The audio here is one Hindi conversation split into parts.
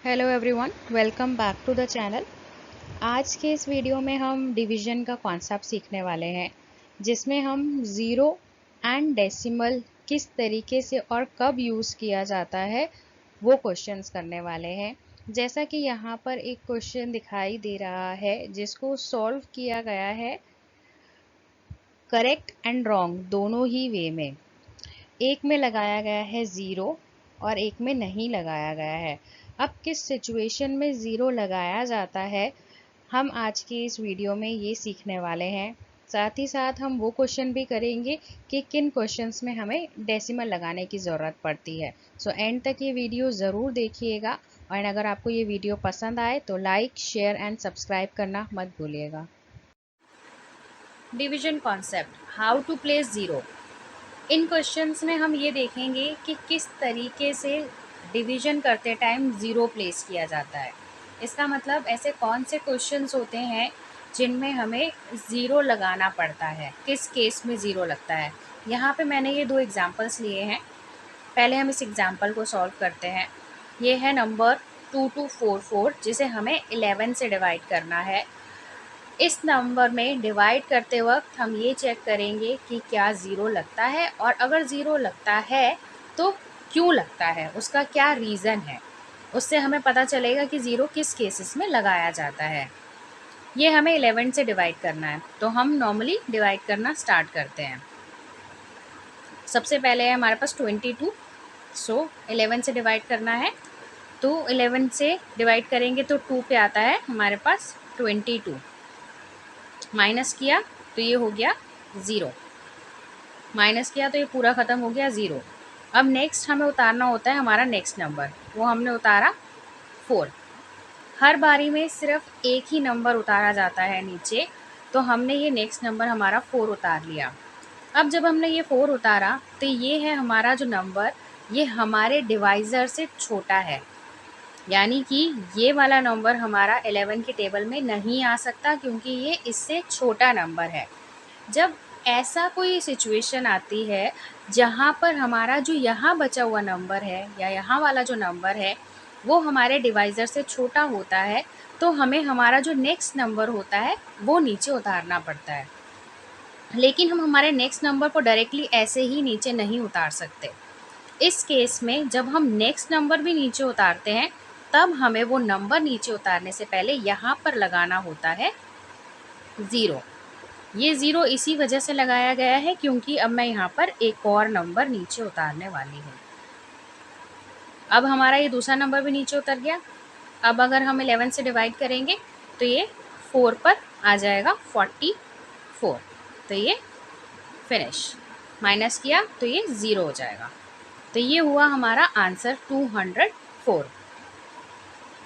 Hello everyone, welcome back to the channel. आज के इस वीडियो में हम डिवीजन का कॉन्सेप्ट सीखने वाले हैं, जिसमें हम ज़ीरो एंड डेसिमल किस तरीके से और कब यूज़ किया जाता है वो क्वेश्चंस करने वाले हैं। जैसा कि यहाँ पर एक क्वेश्चन दिखाई दे रहा है जिसको सॉल्व किया गया है करेक्ट एंड रॉन्ग दोनों ही वे में। एक में लगाया गया है ज़ीरो और एक में नहीं लगाया गया है। अब किस सिचुएशन में ज़ीरो लगाया जाता है, हम आज के इस वीडियो में ये सीखने वाले हैं। साथ ही साथ हम वो क्वेश्चन भी करेंगे कि किन क्वेश्चंस में हमें डेसिमल लगाने की ज़रूरत पड़ती है। सो एंड तक ये वीडियो ज़रूर देखिएगा, और अगर आपको ये वीडियो पसंद आए तो लाइक, शेयर एंड सब्सक्राइब करना मत भूलिएगा। Division concept, how to place zero. इन क्वेश्चंस में हम ये देखेंगे कि किस तरीके से डिवीजन करते टाइम ज़ीरो प्लेस किया जाता है। इसका मतलब ऐसे कौन से क्वेश्चंस होते हैं जिनमें हमें ज़ीरो लगाना पड़ता है, किस केस में ज़ीरो लगता है। यहाँ पे मैंने ये दो एग्जांपल्स लिए हैं। पहले हम इस एग्जांपल को सॉल्व करते हैं। ये है नंबर 2244 जिसे हमें 11 से डिवाइड करना है। इस नंबर में डिवाइड करते वक्त हम ये चेक करेंगे कि क्या ज़ीरो लगता है, और अगर ज़ीरो लगता है तो क्यों लगता है, उसका क्या रीज़न है। उससे हमें पता चलेगा कि ज़ीरो किस केसेस में लगाया जाता है। ये हमें 11 से डिवाइड करना है, तो हम नॉर्मली डिवाइड करना स्टार्ट करते हैं। सबसे पहले है हमारे पास 22। सो 11 से डिवाइड करना है, तो 11 से डिवाइड करेंगे तो 2 पे आता है हमारे पास 22। माइनस किया तो ये हो गया ज़ीरो, माइनस किया तो ये पूरा ख़त्म हो गया ज़ीरो। अब नेक्स्ट हमें उतारना होता है हमारा नेक्स्ट नंबर, वो हमने उतारा 4। हर बारी में सिर्फ एक ही नंबर उतारा जाता है नीचे, तो हमने ये नेक्स्ट नंबर हमारा 4 उतार लिया। अब जब हमने ये 4 उतारा तो ये है हमारा जो नंबर, ये हमारे डिवाइज़र से छोटा है, यानी कि ये वाला नंबर हमारा 11 की टेबल में नहीं आ सकता, क्योंकि ये इससे छोटा नंबर है। जब ऐसा कोई सिचुएशन आती है जहाँ पर हमारा जो यहाँ बचा हुआ नंबर है या यहाँ वाला जो नंबर है वो हमारे डिवाइज़र से छोटा होता है, तो हमें हमारा जो नेक्स्ट नंबर होता है वो नीचे उतारना पड़ता है। लेकिन हम हमारे नेक्स्ट नंबर को डायरेक्टली ऐसे ही नीचे नहीं उतार सकते। इस केस में जब हम नेक्स्ट नंबर भी नीचे उतारते हैं, तब हमें वो नंबर नीचे उतारने से पहले यहाँ पर लगाना होता है ज़ीरो। ये ज़ीरो इसी वजह से लगाया गया है क्योंकि अब मैं यहाँ पर एक और नंबर नीचे उतारने वाली हूँ। अब हमारा ये दूसरा नंबर भी नीचे उतर गया। अब अगर हम 11 से डिवाइड करेंगे तो ये 4 पर आ जाएगा 44, तो ये फिनिश। माइनस किया तो ये ज़ीरो हो जाएगा। तो ये हुआ हमारा आंसर 204।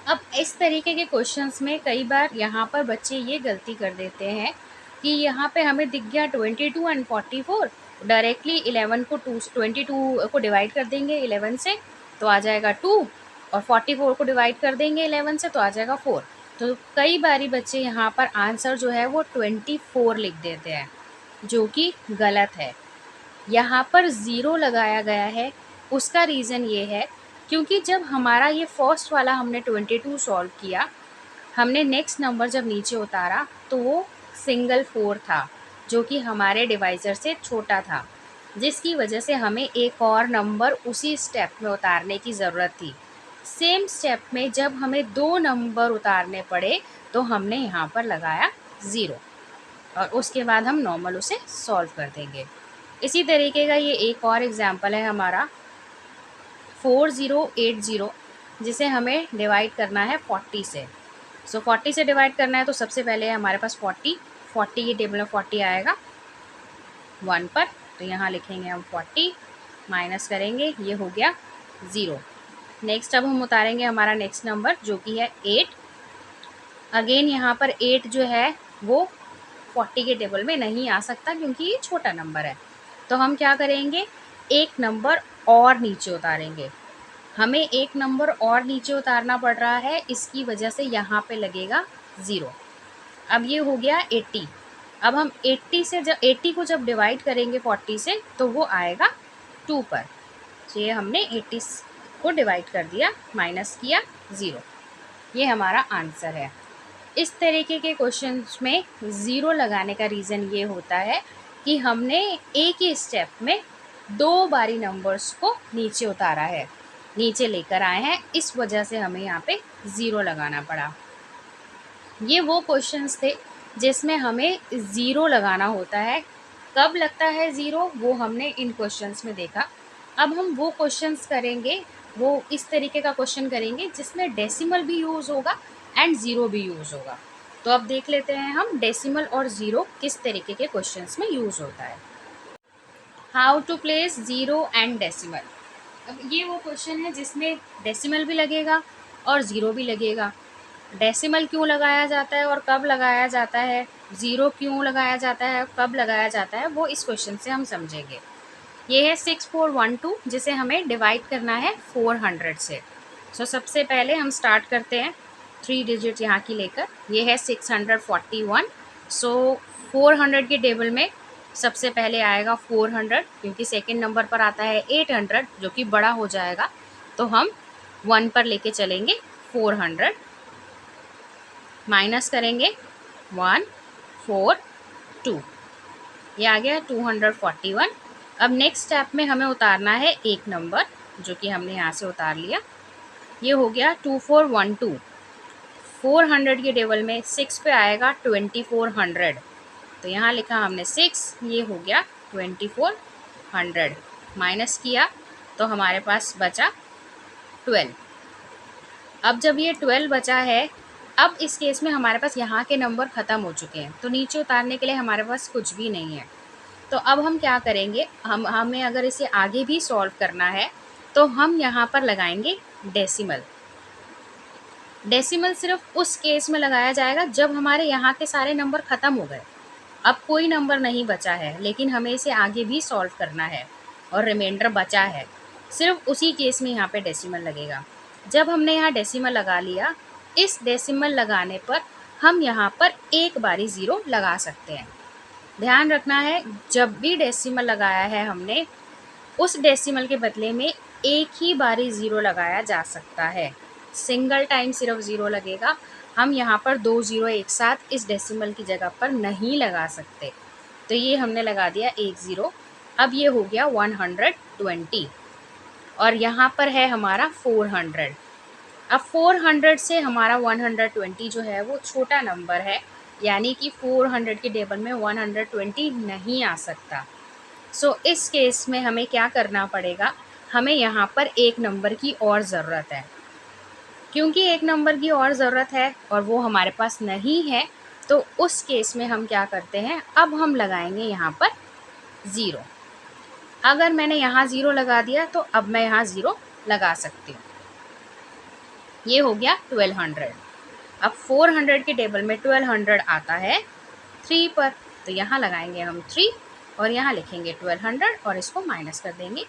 अब इस तरीके के क्वेश्चंस में कई बार यहाँ पर बच्चे ये गलती कर देते हैं कि यहाँ पे हमें दिख गया 22 एंड 44, डायरेक्टली 11 को 22 को डिवाइड कर देंगे 11 से तो आ जाएगा 2, और 44 को डिवाइड कर देंगे 11 से तो आ जाएगा 4। तो कई बारी बच्चे यहाँ पर आंसर जो है वो 24 लिख देते हैं, जो कि गलत है। यहाँ पर ज़ीरो लगाया गया है, उसका रीज़न ये है क्योंकि जब हमारा ये फर्स्ट वाला हमने 22 सॉल्व किया, हमने नेक्स्ट नंबर जब नीचे उतारा तो वो सिंगल 4 था, जो कि हमारे डिवाइज़र से छोटा था, जिसकी वजह से हमें एक और नंबर उसी स्टेप में उतारने की ज़रूरत थी। सेम स्टेप में जब हमें 2 नंबर उतारने पड़े तो हमने यहाँ पर लगाया ज़ीरो, और उसके बाद हम नॉर्मल उसे सॉल्व कर देंगे। इसी तरीके का ये एक और एग्जाम्पल है हमारा 4080, जिसे हमें डिवाइड करना है 40 से। सो 40 से डिवाइड करना है तो सबसे पहले है हमारे पास 40 की टेबल में 40 आएगा 1 पर, तो यहाँ लिखेंगे हम 40, माइनस करेंगे, ये हो गया ज़ीरो। नेक्स्ट अब हम उतारेंगे हमारा नेक्स्ट नंबर जो कि है 8। अगेन यहाँ पर 8 जो है वो 40 के टेबल में नहीं आ सकता क्योंकि ये छोटा नंबर है, तो हम क्या करेंगे, एक नंबर और नीचे उतारेंगे। हमें एक नंबर और नीचे उतारना पड़ रहा है, इसकी वजह से यहाँ पे लगेगा ज़ीरो। अब ये हो गया 80। अब हम 80 को जब डिवाइड करेंगे 40 से तो वो आएगा 2 पर। तो ये हमने 80 को डिवाइड कर दिया, माइनस किया 0। ये हमारा आंसर है। इस तरीके के क्वेश्चंस में ज़ीरो लगाने का रीज़न ये होता है कि हमने एक ही स्टेप में 2 बारी नंबर्स को नीचे उतारा है, नीचे लेकर आए हैं, इस वजह से हमें यहाँ पे ज़ीरो लगाना पड़ा। ये वो क्वेश्चंस थे जिसमें हमें ज़ीरो लगाना होता है। कब लगता है ज़ीरो, वो हमने इन क्वेश्चंस में देखा। अब हम वो क्वेश्चंस करेंगे, वो इस तरीके का क्वेश्चन करेंगे जिसमें डेसिमल भी यूज़ होगा एंड ज़ीरो भी यूज़ होगा। तो अब देख लेते हैं हम डेसिमल और ज़ीरो किस तरीके के क्वेश्चंस में यूज़ होता है। How to place zero and decimal. अब ये वो क्वेश्चन है जिसमें डेसिमल भी लगेगा और ज़ीरो भी लगेगा। डेसिमल क्यों लगाया जाता है और कब लगाया जाता है, ज़ीरो क्यों लगाया जाता है, कब लगाया जाता है, वो इस क्वेश्चन से हम समझेंगे। ये है 6412 जिसे हमें डिवाइड करना है 400 से। सो सबसे पहले हम स्टार्ट करते हैं 3 डिजिट यहाँ की लेकर। ये है 641। सो 400 के टेबल में सबसे पहले आएगा 400, क्योंकि सेकंड नंबर पर आता है 800 जो कि बड़ा हो जाएगा, तो हम 1 पर लेके चलेंगे 400, माइनस करेंगे 1 4 2, ये आ गया 241। अब नेक्स्ट स्टेप में हमें उतारना है एक नंबर, जो कि हमने यहाँ से उतार लिया। ये हो गया 2412। 400 के टेबल में 6 पे आएगा 2400, तो यहाँ लिखा हमने 6, ये हो गया 2400, माइनस किया तो हमारे पास बचा 12। अब जब ये 12 बचा है, अब इस केस में हमारे पास यहाँ के नंबर ख़त्म हो चुके हैं, तो नीचे उतारने के लिए हमारे पास कुछ भी नहीं है। तो अब हम क्या करेंगे, हमें अगर इसे आगे भी सॉल्व करना है तो हम यहाँ पर लगाएंगे डेसिमल। डेसिमल सिर्फ उस केस में लगाया जाएगा जब हमारे यहाँ के सारे नंबर ख़त्म हो गए, अब कोई नंबर नहीं बचा है, लेकिन हमें इसे आगे भी सॉल्व करना है और रिमाइंडर बचा है, सिर्फ उसी केस में यहाँ पे डेसिमल लगेगा। जब हमने यहाँ डेसिमल लगा लिया, इस डेसिमल लगाने पर हम यहाँ पर एक बारी ज़ीरो लगा सकते हैं। ध्यान रखना है, जब भी डेसिमल लगाया है हमने, उस डेसिमल के बदले में एक ही बारी ज़ीरो लगाया जा सकता है, सिंगल टाइम सिर्फ ज़ीरो लगेगा। हम यहाँ पर 2 ज़ीरो एक साथ इस डेसिमल की जगह पर नहीं लगा सकते, तो ये हमने लगा दिया 1 ज़ीरो। अब ये हो गया 120 और यहाँ पर है हमारा 400। अब 400 से हमारा 120 जो है वो छोटा नंबर है, यानी कि 400 के टेबल में 120 नहीं आ सकता। सो इस केस में हमें क्या करना पड़ेगा, हमें यहाँ पर एक नंबर की और ज़रूरत है। क्योंकि एक नंबर की और ज़रूरत है और वो हमारे पास नहीं है, तो उस केस में हम क्या करते हैं, अब हम लगाएंगे यहाँ पर ज़ीरो। अगर मैंने यहाँ ज़ीरो लगा दिया तो अब मैं यहाँ ज़ीरो लगा सकती हूँ। ये हो गया 1200। अब 400 के टेबल में 1200 आता है 3 पर, तो यहाँ लगाएंगे हम 3 और यहाँ लिखेंगे 1200 और इसको माइनस कर देंगे,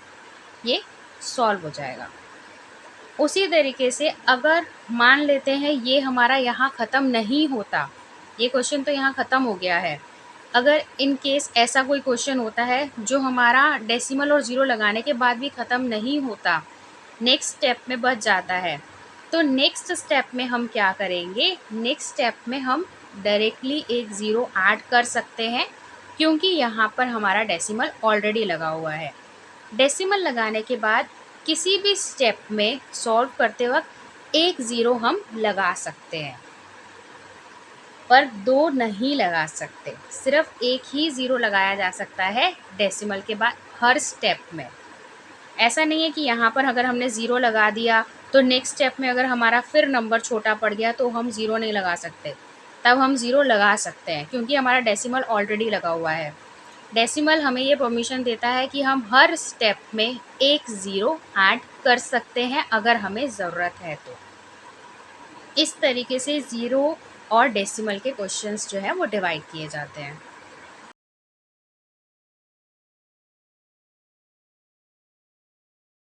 ये सॉल्व हो जाएगा। उसी तरीके से अगर मान लेते हैं ये हमारा यहाँ ख़त्म नहीं होता, ये क्वेश्चन तो यहाँ ख़त्म हो गया है, अगर इन केस ऐसा कोई क्वेश्चन होता है जो हमारा डेसिमल और ज़ीरो लगाने के बाद भी ख़त्म नहीं होता, नेक्स्ट स्टेप में बच जाता है, तो नेक्स्ट स्टेप में हम क्या करेंगे, नेक्स्ट स्टेप में हम डायरेक्टली एक ज़ीरो ऐड कर सकते हैं, क्योंकि यहाँ पर हमारा डेसिमल ऑलरेडी लगा हुआ है। डेसिमल लगाने के बाद किसी भी स्टेप में सॉल्व करते वक्त एक ज़ीरो हम लगा सकते हैं, पर 2 नहीं लगा सकते, सिर्फ एक ही ज़ीरो लगाया जा सकता है डेसिमल के बाद हर स्टेप में। ऐसा नहीं है कि यहाँ पर अगर हमने ज़ीरो लगा दिया तो नेक्स्ट स्टेप में अगर हमारा फिर नंबर छोटा पड़ गया तो हम ज़ीरो नहीं लगा सकते, तब हम ज़ीरो लगा सकते हैं, क्योंकि हमारा डेसिमल ऑलरेडी लगा हुआ है। डेसिमल हमें ये परमिशन देता है कि हम हर स्टेप में एक ज़ीरो ऐड कर सकते हैं अगर हमें ज़रूरत है तो। इस तरीके से ज़ीरो और डेसिमल के क्वेश्चंस जो है वो डिवाइड किए जाते हैं।